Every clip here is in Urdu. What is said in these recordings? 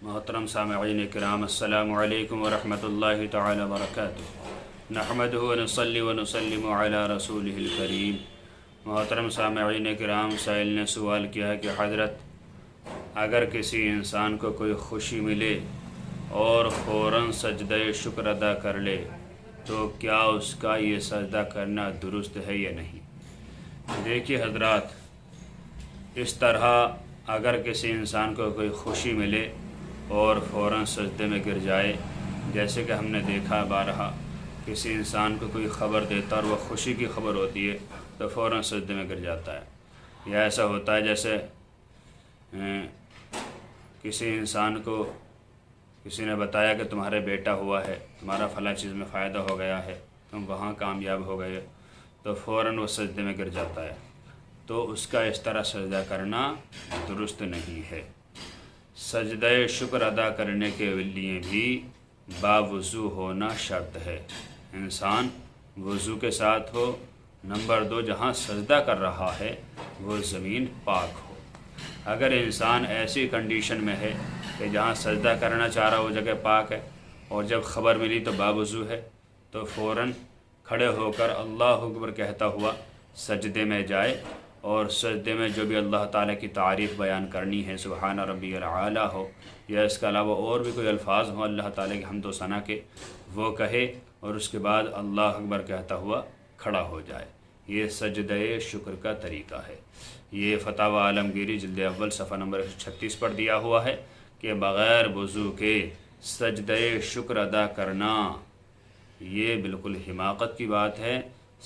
محترم سامعین کرام، السلام علیکم ورحمۃ اللہ تعالی وبرکاتہ۔ نحمدہ ونصلی ونسلم علی رسولہ الکریم۔ محترم سامعین کرام، سائل نے سوال کیا ہے کہ حضرت، اگر کسی انسان کو کوئی خوشی ملے اور فوراً سجدہ شکر ادا کر لے تو کیا اس کا یہ سجدہ کرنا درست ہے یا نہیں؟ دیکھیے حضرات، اس طرح اگر کسی انسان کو کوئی خوشی ملے اور فوراً سجدے میں گر جائے، جیسے کہ ہم نے دیکھا بارہا، کسی انسان کو کوئی خبر دیتا اور وہ خوشی کی خبر ہوتی ہے تو فوراً سجدے میں گر جاتا ہے۔ یا ایسا ہوتا ہے جیسے کسی انسان کو کسی نے بتایا کہ تمہارے بیٹا ہوا ہے، تمہارا فلاں چیز میں فائدہ ہو گیا ہے، تم وہاں کامیاب ہو گئے، تو فوراً وہ سجدے میں گر جاتا ہے، تو اس کا اس طرح سجدہ کرنا درست نہیں ہے۔ سجدہ شکر ادا کرنے کے لیے بھی باوضو ہونا شرط ہے۔ انسان وضو کے ساتھ ہو، نمبر 2 جہاں سجدہ کر رہا ہے وہ زمین پاک ہو۔ اگر انسان ایسی کنڈیشن میں ہے کہ جہاں سجدہ کرنا چاہ رہا وہ جگہ پاک ہے اور جب خبر ملی تو باوضو ہے، تو فوراً کھڑے ہو کر اللہ اکبر کہتا ہوا سجدے میں جائے، اور سجدے میں جو بھی اللہ تعالیٰ کی تعریف بیان کرنی ہے، سبحان ربی العالیٰ ہو یا اس کے علاوہ اور بھی کوئی الفاظ ہوں اللہ تعالیٰ کی حمد و ثنا کے، وہ کہے اور اس کے بعد اللہ اکبر کہتا ہوا کھڑا ہو جائے۔ یہ سجدہ شکر کا طریقہ ہے۔ یہ فتاوی عالمگیری جلد اول صفحہ نمبر 136 پر دیا ہوا ہے کہ بغیر وضو کے سجدہ شکر ادا کرنا یہ بالکل حماقت کی بات ہے،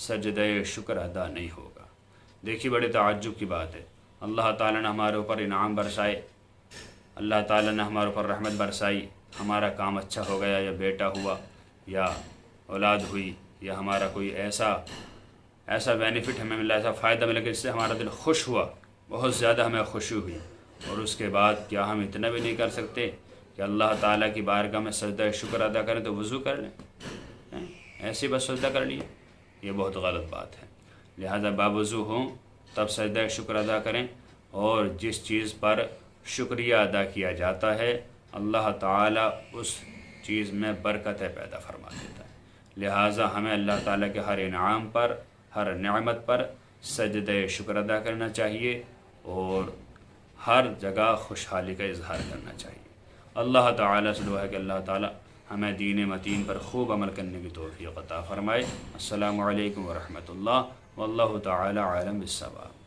سجدہ شکر ادا نہیں ہوگا۔ دیکھیے بڑے تعجب کی بات ہے، اللہ تعالیٰ نے ہمارے اوپر انعام برسائے، اللہ تعالیٰ نے ہمارے اوپر رحمت برسائی، ہمارا کام اچھا ہو گیا، یا بیٹا ہوا یا اولاد ہوئی، یا ہمارا کوئی ایسا بینیفٹ ہمیں ملا، ایسا فائدہ ملا کہ جس سے ہمارا دل خوش ہوا، بہت زیادہ ہمیں خوشی ہوئی، اور اس کے بعد کیا ہم اتنا بھی نہیں کر سکتے کہ اللہ تعالیٰ کی بارگاہ میں سجدہ شکر ادا کریں تو وضو کر لیں، ایسے بس سجدہ کر لیے؟ یہ بہت غلط بات ہے۔ لہذا باوضو ہوں تب سجدہ شکر ادا کریں، اور جس چیز پر شکریہ ادا کیا جاتا ہے اللہ تعالیٰ اس چیز میں برکت پیدا فرما دیتا ہے۔ لہٰذا ہمیں اللہ تعالیٰ کے ہر انعام پر، ہر نعمت پر سجدہ شکر ادا کرنا چاہیے، اور ہر جگہ خوشحالی کا اظہار کرنا چاہیے۔ اللہ تعالیٰ سے دعا ہے کہ اللہ تعالیٰ ہمیں دین متین پر خوب عمل کرنے کی توفیق عطا فرمائے۔ السلام علیکم ورحمۃ اللہ، واللہ تعالی عالم بالصواب۔